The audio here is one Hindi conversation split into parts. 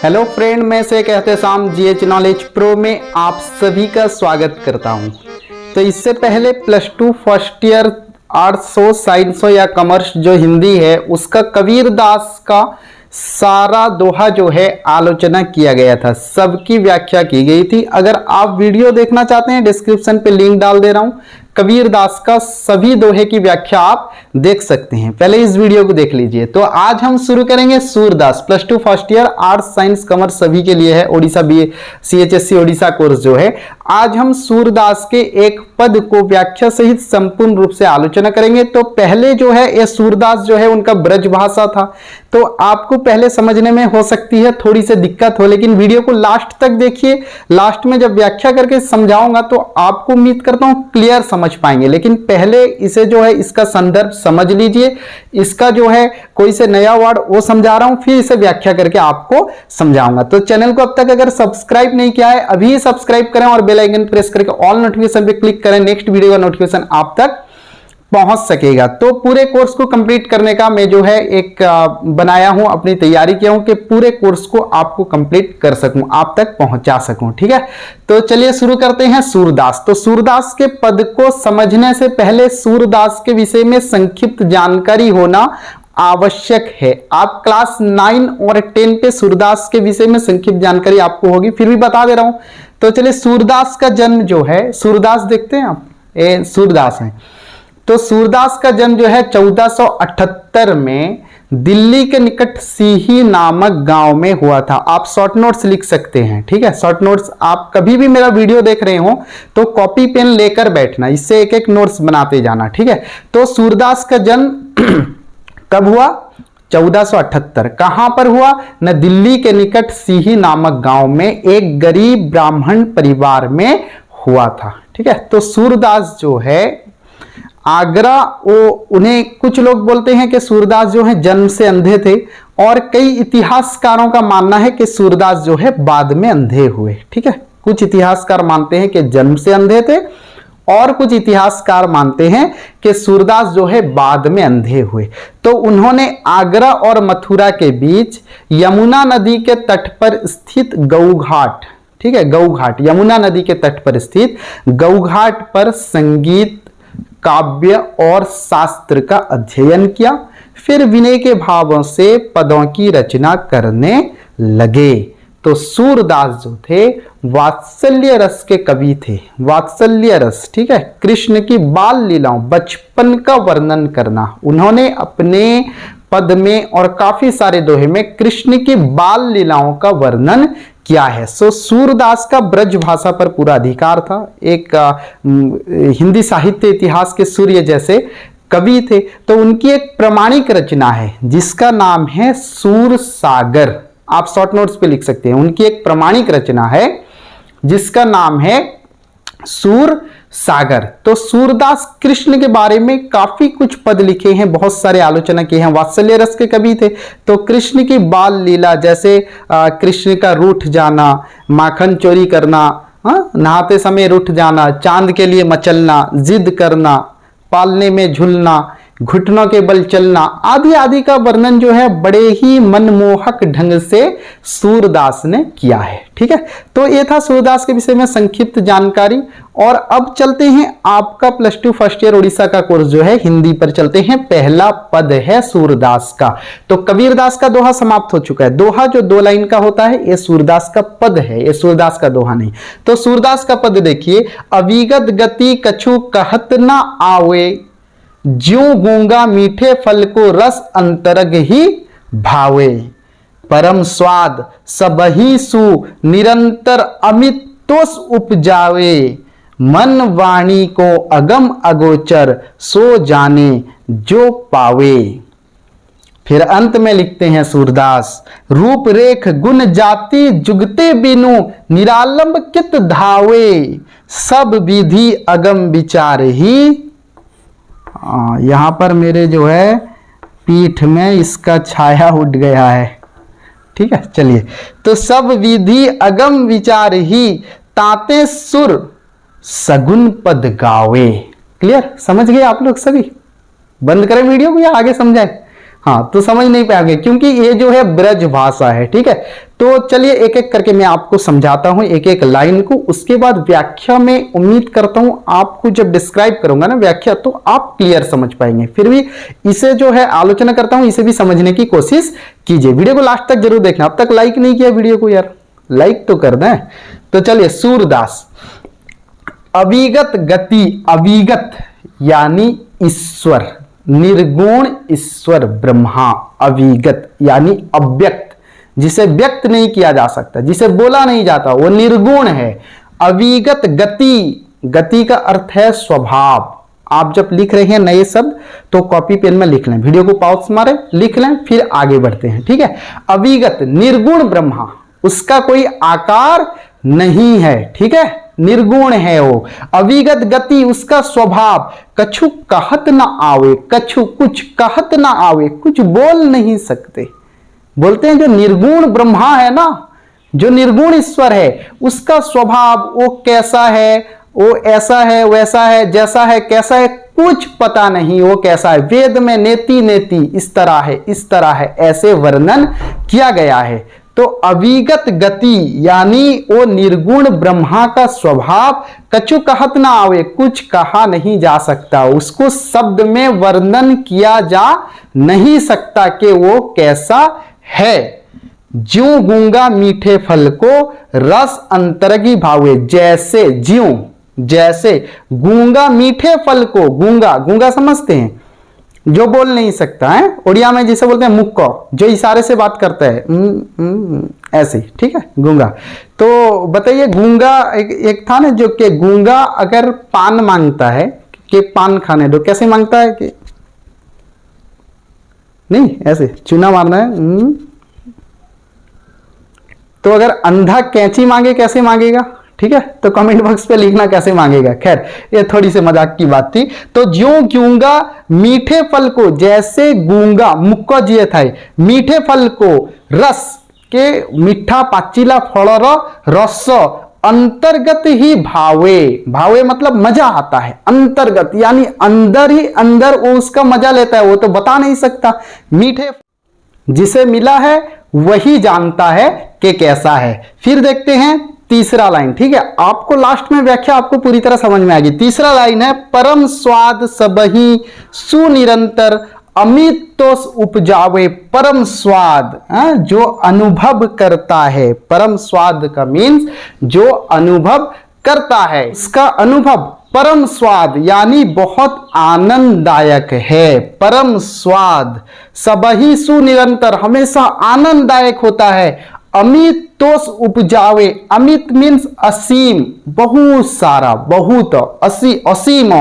हेलो फ्रेंड, मैं से कहते शाम जीएच नॉलेज प्रो में आप सभी का स्वागत करता हूं। तो इससे पहले plus two first year arts हो, साइंस हो या कॉमर्स, जो हिंदी है उसका कबीर दास का सारा दोहा जो है आलोचना किया गया था, सबकी व्याख्या की गई थी। अगर आप वीडियो देखना चाहते हैं डिस्क्रिप्शन पे लिंक डाल दे रहा हूं, कबीर दास का सभी दोहे की व्याख्या आप देख सकते हैं। पहले इस वीडियो को देख लीजिए। तो आज हम शुरू करेंगे Surdas, plus two first year arts science commerce सभी के लिए है, Odisha B CHSC Odisha course जो है। आज हम सूरदास के एक पद को व्याख्या सहित संपूर्ण रूप से आलोचना करेंगे। तो पहले जो है ये सूरदास जो है उनका ब्रज भाषा था, तो आपको पहले समझने में हो सकती है थोड़ी सी दिक्कत हो, लेकिन वीडियो को लास्ट तक देखिए। लास्ट में जब व्याख्या करके समझाऊंगा तो आपको उम्मीद करता हूं क्लियर समझ पाएंगे। लेकिन पहले इसे जो है इसका संदर्भ समझ लीजिए, इसका जो है कोई से नया वर्ड वो समझा रहा हूं, फिर इसे व्याख्या करके आपको समझाऊंगा। तो चैनल को अब तक अगर सब्सक्राइब नहीं किया है अभी सब्सक्राइब करें और बेल आइकन प्रेस करके ऑल नोटिफिकेशन पे क्लिक करें, नेक्स्ट वीडियो का नोटिफिकेशन आप तक पहुंच सकेगा। तो पूरे कोर्स को कंप्लीट करने का मैं जो है एक बनाया हूं, अपनी तैयारी किया हूं कि पूरे कोर्स को आपको कंप्लीट कर सकूं, आप तक पहुंचा सकूं। ठीक है, तो चलिए शुरू करते हैं। सूरदास, तो सूरदास के पद को समझने से पहले सूरदास के विषय में संक्षिप्त जानकारी होना आवश्यक है। आप क्लास 9 और 10 पे सूरदास के विषय में संक्षिप्त जानकारी आपको होगी, फिर भी बता दे रहा हूं। तो चलिए, सूरदास का जन्म जो है, सूरदास देखते हैं आप, सूरदास है। तो सूरदास का जन्म जो है 1478 में दिल्ली के निकट सीही नामक गांव में हुआ था। आप शॉर्ट नोट्स लिख सकते हैं, ठीक है। शॉर्ट नोट्स आप कभी भी मेरा वीडियो देख रहे हो तो कॉपी पेन लेकर बैठना, इससे एक एक नोट्स बनाते जाना, ठीक है। तो सूरदास का जन्म कब हुआ? 1478। कहां पर हुआ? न दिल्ली के निकट सीही नामक गांव में एक गरीब ब्राह्मण परिवार में हुआ था, ठीक है। तो सूरदास जो है आगरा, वो उन्हें कुछ लोग बोलते हैं कि सूरदास जो है जन्म से अंधे थे, और कई इतिहासकारों का मानना है कि सूरदास जो है बाद में अंधे हुए, ठीक है। कुछ इतिहासकार मानते हैं कि जन्म से अंधे थे और कुछ इतिहासकार मानते हैं कि सूरदास जो है बाद में अंधे हुए। तो उन्होंने आगरा और मथुरा के बीच यमुना नदी के तट पर स्थित गौघाट, ठीक है, गौघाट, यमुना नदी के तट पर स्थित गौघाट पर संगीत, काव्य और शास्त्र का अध्ययन किया। फिर विनय के भावों से पदों की रचना करने लगे। तो सूरदास जो थे वात्सल्य रस के कवि थे। वात्सल्य रस, ठीक है, कृष्ण की बाल लीलाओं, बचपन का वर्णन करना, उन्होंने अपने पद में और काफी सारे दोहे में कृष्ण की बाल लीलाओं का वर्णन किया है। सो सूरदास का ब्रज भाषा पर पूरा अधिकार था। एक हिंदी साहित्य इतिहास के सूर्य जैसे कवि थे। तो उनकी एक प्रमाणिक रचना है जिसका नाम है सूर सागर। आप शॉर्ट नोट्स पे लिख सकते हैं। उनकी एक प्रमाणिक रचना है जिसका नाम है सूर सागर। तो सूरदास कृष्ण के बारे में काफी कुछ पद लिखे हैं, बहुत सारे आलोचना किए हैं। वात्सल्य रस के कवि थे। तो कृष्ण की बाल लीला, जैसे कृष्ण का रूठ जाना, माखन चोरी करना, नहाते समय रूठ जाना, चांद के लिए मचलना, जिद करना, पालने में झूलना, घुटनों के बल चलना, आदि आदि का वर्णन जो है बड़े ही मनमोहक ढंग से सूरदास ने किया है, ठीक है। तो ये था सूरदास के विषय में संक्षिप्त जानकारी। और अब चलते हैं आपका plus two first year Orissa का कोर्स जो है हिंदी पर चलते हैं। पहला पद है सूरदास का। तो कबीरदास का दोहा समाप्त हो चुका है। दोहा जो 2 लाइन का होता है ये सूरदास का पद है, ये सूरदास का दोहा नहीं। तो सूरदास का पद देखिए, अविगत गति कछु कहत न आवे, ज्यों गूंगा मीठे फल को रस अंतरग ही भावे, परम स्वाद सबही सु निरंतर अमित तोष उपजावे, मन वाणी को अगम अगोचर सो जाने जो पावे। फिर अंत में लिखते हैं सूरदास, रूप रेख गुण जाति जुगते बिनु निरालंब कित धावे, सब विधि अगम विचार ही। यहां पर मेरे जो है पीठ में इसका छाया उठ गया है, ठीक है। चलिए, तो सब विधि अगम विचार ही, ताते सुर सगुन पद गावे। क्लियर, समझ गए आप लोग सभी? बंद करें वीडियो को या आगे समझाएं? हाँ, तो समझ नहीं पाओगे क्योंकि ये जो है ब्रज भाषा है। ठीक है, तो चलिए एक एक करके मैं आपको समझाता हूं एक एक लाइन को, उसके बाद व्याख्या में उम्मीद करता हूं आपको जब डिस्क्राइब करूंगा ना व्याख्या तो आप क्लियर समझ पाएंगे। फिर भी इसे जो है आलोचना करता हूं, इसे भी समझने की कोशिश कीजिए। वीडियो को लास्ट तक जरूर देखना। अब तक लाइक नहीं किया वीडियो को यार, लाइक तो कर दें। तो चलिए, सूरदास। अविगत गति, अविगत यानी ईश्वर, निर्गुण ईश्वर ब्रह्मा। अविगत यानी अव्यक्त, जिसे व्यक्त नहीं किया जा सकता, जिसे बोला नहीं जाता, वो निर्गुण है। अविगत गति, गति का अर्थ है स्वभाव। आप जब लिख रहे हैं नए शब्द तो कॉपी पेन में लिख लें, वीडियो को पॉज मारे लिख लें, फिर आगे बढ़ते हैं। ठीक है, अविगत निर्गुण ब्रह्मा, उसका कोई आकार नहीं है। ठीक है, निर्गुण है वो। अविगत गति, उसका स्वभाव। कछु कहत ना आवे, कछु कुछ कहत ना आवे, कुछ बोल नहीं सकते। बोलते हैं जो निर्गुण ब्रह्मा है ना, जो निर्गुण ईश्वर है, उसका स्वभाव वो कैसा है, वो ऐसा है, वैसा है, जैसा है, कैसा है, कुछ पता नहीं वो कैसा है। वेद में नेति नेति, इस तरह है, इस तरह है, ऐसे वर्णन किया गया है। तो अविगत गति यानी वो निर्गुण ब्रह्मा का स्वभाव। कछु कहत ना आवे, कुछ कहा नहीं जा सकता, उसको शब्द में वर्णन किया जा नहीं सकता कि वो कैसा है। ज्यों गूंगा मीठे फल को रस अंतरगी भावे, जैसे ज्यों, जैसे गूंगा मीठे फल को, गूंगा, गूंगा समझते हैं जो बोल नहीं सकता है, उड़िया में जिसे बोलते हैं मुक्को, जो इशारे से बात करता है, ऐसे। ठीक है, गूंगा। तो बताइए, गूंगा एक था ना जो कि गूंगा अगर पान मांगता है कि पान खाने दो, कैसे मांगता है कि नहीं, ऐसे चूना मारना है। तो अगर अंधा कैंची मांगे कैसे मांगेगा? ठीक है, तो कमेंट बॉक्स पे लिखना कैसे मांगेगा। खैर, ये थोड़ी सी मजाक की बात थी। तो ज्यों गूंगा मीठे फल को, जैसे गूंगा मुक्को जिए था, मीठे फल को रस के, मीठा पाचिला फलर रस अंतर्गत ही भावे, भावे मतलब मजा आता है। अंतर्गत यानी अंदर ही अंदर वो उसका मजा लेता है, वो तो बता नहीं सकता। मीठे जिसे मिला है वही जानता है कि कैसा है। फिर देखते हैं तीसरा लाइन। ठीक है, आपको लास्ट में व्याख्या आपको पूरी तरह समझ में आएगी। तीसरा लाइन है, परम स्वाद सबही सुनिरंतर अमित तोष उपजावे। परम स्वाद जो अनुभव करता है, परम स्वाद का मीन्स जो अनुभव करता है, इसका अनुभव परम स्वाद यानी बहुत आनंददायक है। परम स्वाद सबही सुनिरंतर, हमेशा आनंददायक होता है। अमित तोष उपजावे, अमित मीन्स असीम, बहुत सारा, बहुत, असीम,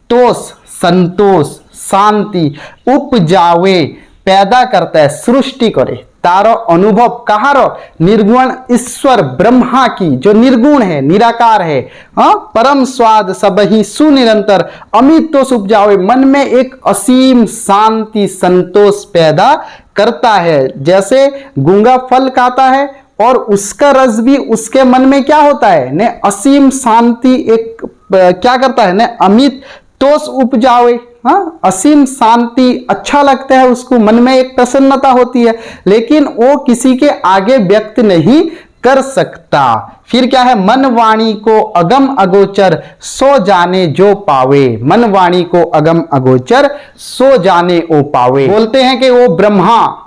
तोष संतोष, शांति, उपजावे पैदा करता है, सृष्टि करे। तारो अनुभव कहार, निर्गुण ईश्वर ब्रह्मा की, जो निर्गुण है, निराकार है। परम स्वाद सबही सुनिरंतर अमित तोष उपजावे, मन में एक असीम शांति संतोष पैदा करता है। जैसे गूंगा फल खाता है और उसका रस भी उसके मन में क्या होता है ने, असीम शांति, एक क्या करता है ने, अमित तोष उपजावे। हाँ, असीम शांति, अच्छा लगता है उसको, मन में एक प्रसन्नता होती है, लेकिन वो किसी के आगे व्यक्त नहीं कर सकता। फिर क्या है, मन वाणी को अगम अगोचर सो जाने जो पावे। मन वाणी को अगम अगोचर सो जाने ओ पावे। बोलते हैं कि वो ब्रह्मा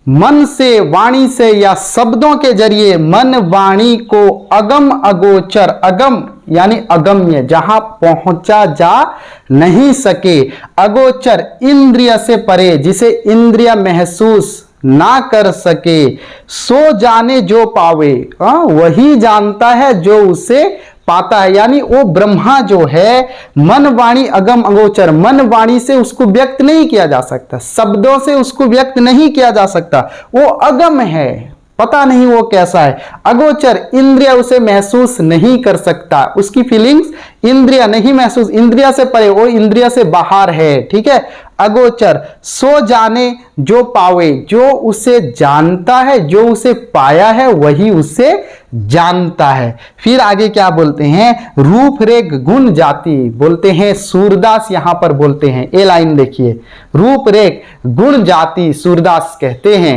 मन से, वाणी से या शब्दों के जरिए मन वाणी को अगम अगोचर, अगम यानी अगम्य, जहां पहुंचा जा नहीं सके, अगोचर इंद्रिय से परे, जिसे इंद्रिय महसूस ना कर सके, सो जाने जो पावे, वही जानता है जो उसे पाता है। यानी वो ब्रह्मा जो है, मन वाणी अगम अगोचर, मन वाणी से उसको व्यक्त नहीं किया जा सकता, शब्दों से उसको व्यक्त नहीं किया जा सकता, वो अगम है, पता नहीं वो कैसा है। अगोचर, इंद्रिय उसे महसूस नहीं कर सकता, उसकी फीलिंग्स इंद्रिय नहीं महसूस, इंद्रिय से परे, वो इंद्रिय से बाहर है, ठीक है। अगोचर, सो जाने जो पावे, जो उसे जानता है, जो उसे पाया है वही उसे जानता है। फिर आगे क्या बोलते हैं, रूप रेख गुण जाति, बोलते हैं सूरदास यहां पर बोलते हैं, ये लाइन देखिए, रूप रेख गुण जाति सूरदास कहते हैं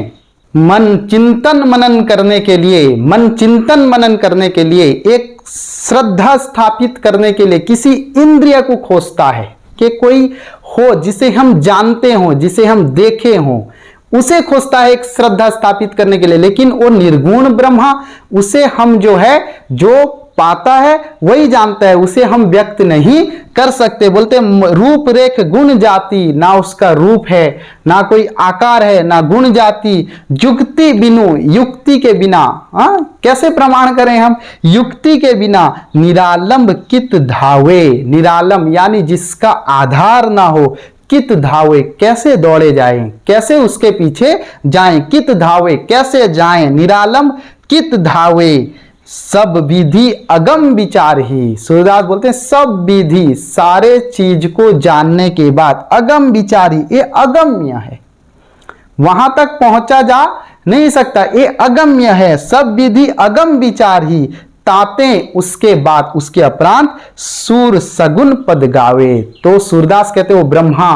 मन चिंतन मनन करने के लिए, मन चिंतन मनन करने के लिए, एक श्रद्धा स्थापित करने के लिए किसी इंद्रिय को खोजता है कि कोई हो जिसे हम जानते हो, जिसे हम देखे हो, उसे खोजता है एक श्रद्धा स्थापित करने के लिए। लेकिन वो निर्गुण ब्रह्मा, उसे हम जो है, जो पाता है वही जानता है, उसे हम व्यक्त नहीं कर सकते। बोलते रूप रेख गुण जाति, ना उसका रूप है, ना कोई आकार है, ना गुण जाति, युक्ति बिनु, युक्ति के बिना, कैसे प्रमाण करें हम, युक्ति के बिना, निरालंब कित धावे, निरालंब यानी जिसका आधार ना हो, कित धावे कैसे दौड़े जाएं, कैसे उसके पीछे जाएं, कित धावे कैसे जाएं, निरालंब कित धावे, सब विधि अगम विचार ही। सूरदास बोलते हैं सब विधि, सारे चीज को जानने के बाद अगम विचार ही, ये अगम्य है, वहां तक पहुंचा जा नहीं सकता, ये अगम्य है। सब विधि अगम विचार ही, ताते उसके बाद उसके अपरांत सूर सगुन पद गावे। तो सूरदास कहते वो ब्रह्मा,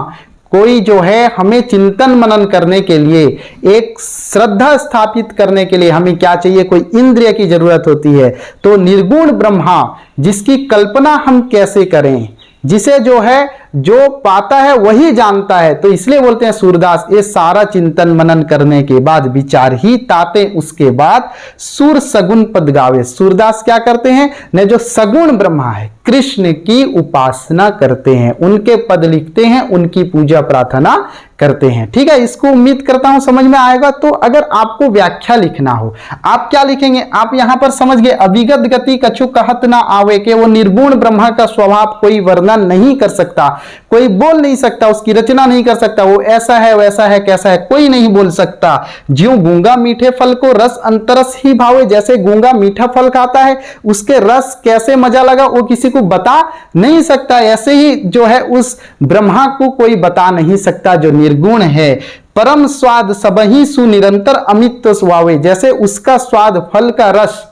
कोई जो है हमें चिंतन मनन करने के लिए, एक श्रद्धा स्थापित करने के लिए हमें क्या चाहिए, कोई इंद्रिय की जरूरत होती है। तो निर्गुण ब्रह्मा जिसकी कल्पना हम कैसे करें, जिसे जो है, जो पाता है वही जानता है। तो इसलिए बोलते हैं सूरदास, ये सारा चिंतन मनन करने के बाद विचार ही ताते उसके बाद सुर सगुन पद गावे। सूरदास क्या करते हैं, ने जो सगुण ब्रह्मा है कृष्ण की उपासना करते हैं, उनके पद लिखते हैं, उनकी पूजा प्रार्थना करते हैं। ठीक है, इसको उम्मीद करता हूं समझ में आएगा। तो अगर आपको व्याख्या लिखना हो, आप क्या लिखेंगे, आप यहां पर समझ गए, अविगत गति कछु कहत ना आवे, के वो निर्गुण ब्रह्मा का स्वभाव कोई वर्णन नहीं कर सकता, कोई बोल नहीं सकता, उसकी रचना नहीं कर सकता, वो ऐसा है वैसा है कैसा है कोई नहीं बोल सकता। ज्यों गूंगा मीठे फल को रस अंतरस ही भावे, जैसे गूंगा मीठा फल खाता है, उसके रस कैसे मजा लगा वो किसी को बता नहीं सकता, ऐसे ही जो है उस ब्रह्मा को कोई बता नहीं सकता जो निर्गुण है। परम स्वाद सबही सुनिरंतर अमित स्वावे, जैसे उसका स्वाद फल का रस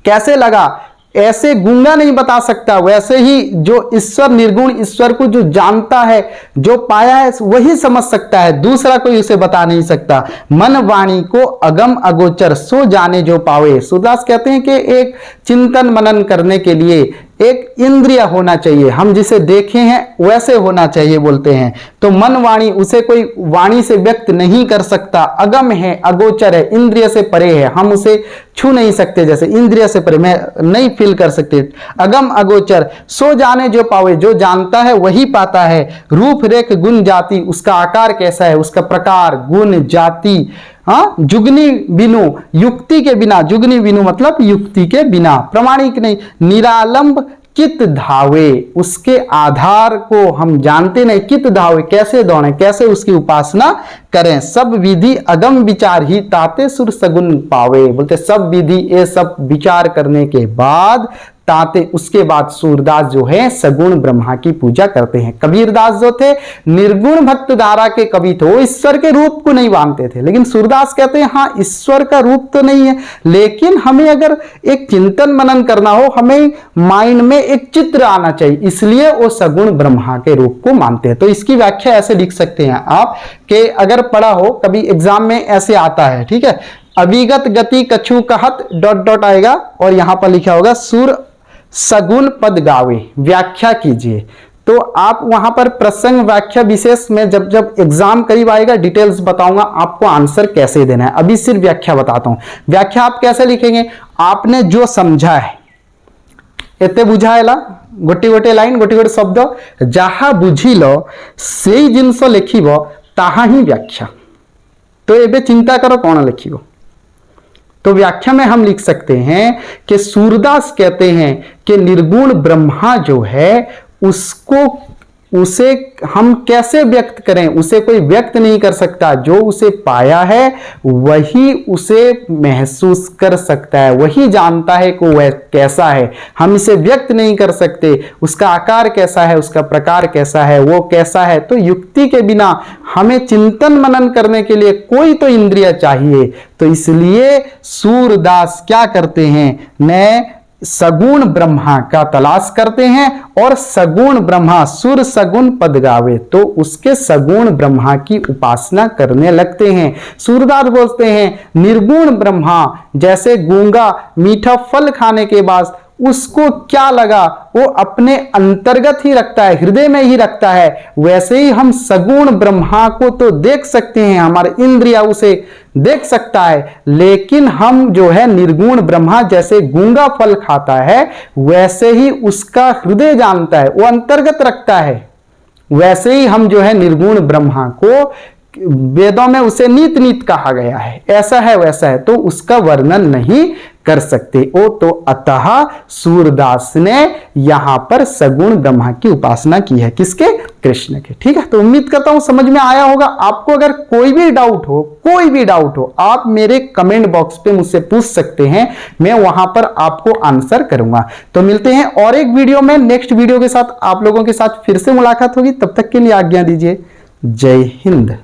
कैसे लगा ऐसे गूंगा नहीं बता सकता, वैसे ही जो ईश्वर निर्गुण ईश्वर को जो जानता है, जो पाया है वही समझ सकता है, दूसरा कोई उसे बता नहीं सकता। मन वाणी को अगम अगोचर सो जाने जो पावे। सूरदास कहते हैं कि एक चिंतन मनन करने के लिए एक इंद्रिय होना चाहिए, हम जिसे देखे हैं वैसे होना चाहिए बोलते हैं। तो मन वाणी, उसे कोई वाणी से व्यक्त नहीं कर सकता, अगम है, अगोचर है, इंद्रिय से परे है, हम उसे छू नहीं सकते, जैसे इंद्रिय से परे मैं नहीं फील कर सकते। अगम अगोचर सो जाने जो पावे, जो जानता है वही पाता है। रूप रेख गुण जाति, उसका आकार कैसा है, उसका प्रकार, गुण जाति, जुगनी बिनु, युक्ति के बिना, जुगनी बिनु मतलब युक्ति के बिना, प्रमाणिक नहीं। निरालंब कित धावे, उसके आधार को हम जानते नहीं, कित धावे कैसे दौड़े, कैसे उसकी उपासना करें। सब विधि अगम विचार ही ताते सुर सगुन पावे। बोलते सब विधि, ये सब विचार करने के बाद ताते, उसके बाद सूरदास जो है सगुण ब्रह्मा की पूजा करते हैं। कबीरदास जो थे निर्गुण भक्त धारा के कवि थे, वो ईश्वर के रूप को नहीं मानते थे, लेकिन सूरदास कहते हैं हाँ ईश्वर का रूप तो नहीं है, लेकिन हमें अगर एक चिंतन मनन करना हो, हमें माइंड में एक चित्र आना चाहिए, इसलिए वो सगुण ब्रह्मा के रूप को मानते हैं। तो इसकी व्याख्या ऐसे लिख सकते हैं आप कि अगर पढ़ा हो कभी एग्जाम में ऐसे आता है, ठीक है, अविगत गति कछु कहत डॉट डॉट आएगा और यहां पर लिखा होगा सुर सगुन पद गावे, व्याख्या कीजिए। तो आप वहां पर प्रसंग व्याख्या विशेष में जब जब एग्जाम करीब आएगा डिटेल्स बताऊंगा आपको आंसर कैसे देना है, अभी सिर्फ व्याख्या बताता हूं। व्याख्या आप कैसे लिखेंगे, आपने जो समझा है एते बुझाएला, गोटे गोटे लाइन गोटे गोटे शब्द जहा बुझिल से जिनस लिखिब ताहा ही व्याख्या। तो एबे चिंता करो कौन लिखिब। तो व्याख्या में हम लिख सकते हैं कि सूरदास कहते हैं कि निर्गुण ब्रह्मा जो है उसको उसे हम कैसे व्यक्त करें, उसे कोई व्यक्त नहीं कर सकता। जो उसे पाया है वही उसे महसूस कर सकता है, वही जानता है कि वह कैसा है। हम इसे व्यक्त नहीं कर सकते, उसका आकार कैसा है, उसका प्रकार कैसा है, वो कैसा है। तो युक्ति के बिना हमें चिंतन मनन करने के लिए कोई तो इंद्रिय चाहिए। तो इसलिए सूरदास क्या करते हैं, नए सगुण ब्रह्मा का तलाश करते हैं और सगुण ब्रह्मा सुर सगुण पद गावे, तो उसके सगुण ब्रह्मा की उपासना करने लगते हैं। सूरदास बोलते हैं निर्गुण ब्रह्मा, जैसे गूंगा मीठा फल खाने के बाद उसको क्या लगा, वो अपने अंतर्गत ही रखता है, हृदय में ही रखता है। वैसे ही हम सगुण ब्रह्मा को तो देख सकते हैं, हमारे इंद्रिया उसे देख सकता है, लेकिन हम जो है निर्गुण ब्रह्मा जैसे गूंगा फल खाता है वैसे ही उसका हृदय जानता है, वो अंतर्गत रखता है। वैसे ही हम जो है निर्गुण ब्रह्मा को, वेदों में उसे नीत नीत कहा गया है, ऐसा है वैसा है, तो उसका वर्णन नहीं कर सकते। ओ तो अतः सूरदास ने यहां पर सगुण ब्रह्मा की उपासना की है, किसके, कृष्ण के। ठीक है, तो उम्मीद करता हूं समझ में आया होगा। आपको अगर कोई भी डाउट हो, कोई भी डाउट हो, आप मेरे कमेंट बॉक्स पे मुझसे पूछ सकते हैं, मैं वहां पर आपको आंसर करूंगा। तो मिलते हैं और एक वीडियो में, नेक्स्ट वीडियो के साथ आप लोगों के साथ फिर से मुलाकात होगी। तब तक के लिए आज्ञा दीजिए। जय हिंद।